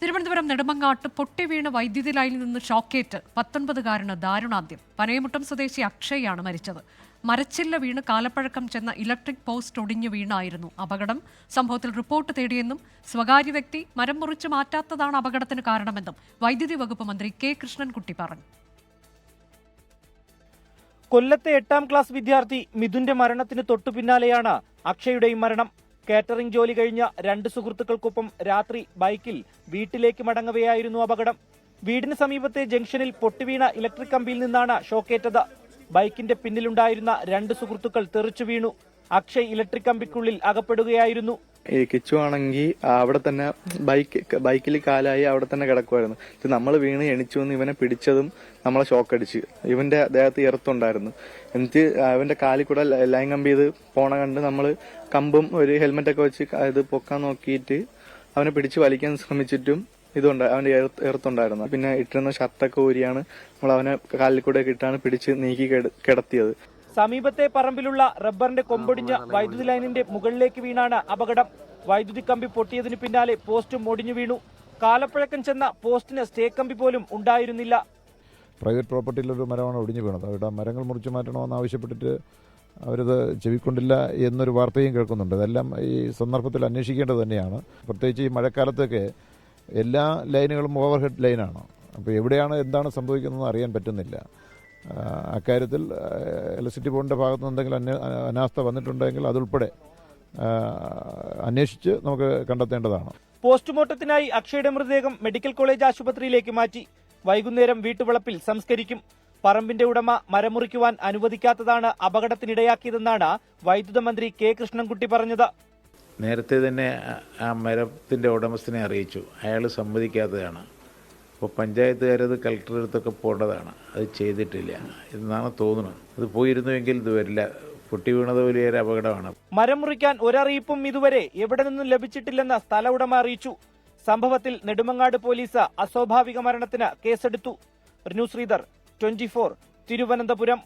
തിരുവനന്തപുരം നെടുമങ്ങാട്ട് പൊട്ടിവീണ് വൈദ്യുതി ലൈനിൽ നിന്ന് ഷോക്കേറ്റ് 19-കാരന് ദാരുണാന്ത്യം. പനയമുട്ടം സ്വദേശി അക്ഷയാണ് മരിച്ചത്. മരച്ചില്ല വീണ് കാലപ്പഴക്കം ചെന്ന ഇലക്ട്രിക് പോസ്റ്റ് ഒടിഞ്ഞു വീണായിരുന്നു അപകടം. സംഭവത്തിൽ റിപ്പോർട്ട് തേടിയെന്നും സ്വകാര്യ വ്യക്തി മരം മുറിച്ചു മാറ്റാത്തതാണ് അപകടത്തിന് കാരണമെന്നും വൈദ്യുതി വകുപ്പ് മന്ത്രി കെ കൃഷ്ണൻകുട്ടി പറഞ്ഞു. കൊല്ലത്തെ 8ാം ക്ലാസ് വിദ്യാർത്ഥി മിഥുന്റെ മരണത്തിന് തൊട്ടുപിന്നാലെയാണ് അക്ഷയുടെയും മരണം. കാറ്ററിംഗ് ജോലി കഴിഞ്ഞ 2 സുഹൃത്തുക്കൾക്കൊപ്പം രാത്രി ബൈക്കിൽ വീട്ടിലേക്ക് മടങ്ങവെയായിരുന്നു അപകടം. വീടിന് സമീപത്തെ ജംഗ്ഷനിൽ പൊട്ടിവീണ ഇലക്ട്രിക് കമ്പിയിൽ നിന്നാണ് ഷോക്കേറ്റത്. ബൈക്കിന്റെ പിന്നിലുണ്ടായിരുന്ന 2 സുഹൃത്തുക്കൾ തെറിച്ചു വീണു. അക്ഷയ് ഇലക്ട്രിക് കമ്പിക്കുള്ളിൽ അകപ്പെടുകയായിരുന്നു. കിച്ചു ആണെങ്കിൽ അവിടെ തന്നെ ബൈക്കിൽ കാലായി അവിടെ തന്നെ കിടക്കുമായിരുന്നു. നമ്മൾ വീണ് എണിച്ചു വന്ന് ഇവനെ പിടിച്ചതും നമ്മളെ ഷോക്കടിച്ച്. ഇവന്റെ ദേഹത്ത് എർത്തുണ്ടായിരുന്നു. എന്നിട്ട് അവന്റെ കാലിൽ കൂടെ ലൈൻ കമ്പി ചെയ്ത് പോണ കണ്ട് നമ്മൾ കമ്പും ഒരു ഹെൽമെറ്റൊക്കെ വെച്ച് ഇത് പൊക്കാൻ നോക്കിയിട്ട് അവനെ പിടിച്ച് വലിക്കാൻ ശ്രമിച്ചിട്ടും അവന്റെ എർത്തുണ്ടായിരുന്നു. പിന്നെ ഇട്ടിരുന്ന ഷർട്ടൊക്കെ ഊരിയാണ് നമ്മൾ അവനെ കാലിൽ കൂടെ ഇട്ടാണ് പിടിച്ച് നീക്കി കിടത്തിയത്. സമീപത്തെ പറമ്പിലുള്ള റബ്ബറിന്റെ കൊമ്പൊടിഞ്ഞ വൈദ്യുതി ലൈനിന്റെ മുകളിലേക്ക് വീണാണ് അപകടം. വൈദ്യുതി കമ്പി പൊട്ടിയതിനു പിന്നാലെ പോസ്റ്റും ഒടിഞ്ഞു വീണു. കാലപ്പഴക്കം ചെന്ന പോസ്റ്റിന് സ്റ്റേ കമ്പി പോലും ഉണ്ടായിരുന്നില്ല. പ്രൈവറ്റ് പ്രോപ്പർട്ടിയിലൊരു മരമാണ് ഒടിഞ്ഞു വീണത്. അവിടെ മരങ്ങൾ മുറിച്ചു മാറ്റണമെന്ന് ആവശ്യപ്പെട്ടിട്ട് അവരത് ചെവിക്കൊണ്ടില്ല എന്നൊരു വാർത്തയും കേൾക്കുന്നുണ്ട്. അതെല്ലാം ഈ സന്ദർഭത്തിൽ അന്വേഷിക്കേണ്ടത് തന്നെയാണ്. പ്രത്യേകിച്ച് ഈ മഴക്കാലത്തൊക്കെ എല്ലാ ലൈനുകളും ഓവർഹെഡ് ലൈനാണ്. അപ്പോൾ എവിടെയാണ് എന്താണ് സംഭവിക്കുന്നതെന്ന് അറിയാൻ പറ്റുന്നില്ല. അക്കാര്യത്തിൽ ഇലക്ട്രിസിറ്റി ബോർഡിൻ്റെ ഭാഗത്തുനിന്ന് എന്തെങ്കിലും അനാസ്ഥ വന്നിട്ടുണ്ടെങ്കിൽ അതുൾപ്പെടെ അന്വേഷിച്ച് നമുക്ക് കണ്ടെത്തേണ്ടതാണ്. പോസ്റ്റ്മോർട്ടത്തിനായി അക്ഷയുടെ മൃതദേഹം മെഡിക്കൽ കോളേജ് ആശുപത്രിയിലേക്ക് മാറ്റി. വൈകുന്നേരം വീട്ടുവളപ്പിൽ സംസ്കരിക്കും. പറമ്പിന്റെ ഉടമ മരം മുറിക്കുവാൻ അനുവദിക്കാത്തതാണ് അപകടത്തിനിടയാക്കിയതെന്നാണ് വൈദ്യുത മന്ത്രി കെ കൃഷ്ണൻകുട്ടി പറഞ്ഞത്. നേരത്തെ തന്നെ ആ മരത്തിന്റെ ഉടമസ്ഥനെ അറിയിച്ചു. അയാൾ സമ്മതിക്കാത്തതാണ്. അപ്പോൾ പഞ്ചായത്തുകാരത് കളക്ടറുടെ അടുത്തൊക്കെ പോകേണ്ടതാണ്. അത് ചെയ്തിട്ടില്ല എന്നാണ് തോന്നുന്നത്. അത് പോയിരുന്നുവെങ്കിൽ ഇത് വരില്ല. പൊട്ടി വീണത് വലിയൊരു അപകടമാണ്. മരം മുറിക്കാൻ ഒരറിയിപ്പും ഇതുവരെ എവിടെ നിന്നും ലഭിച്ചിട്ടില്ലെന്ന് സ്ഥല ഉടമ അറിയിച്ചു. സംഭവത്തിൽ നെടുമങ്ങാട് പോലീസ് അസ്വാഭാവിക മരണത്തിന് കേസെടുത്തു. News reader 24 Thiruvananthapuram.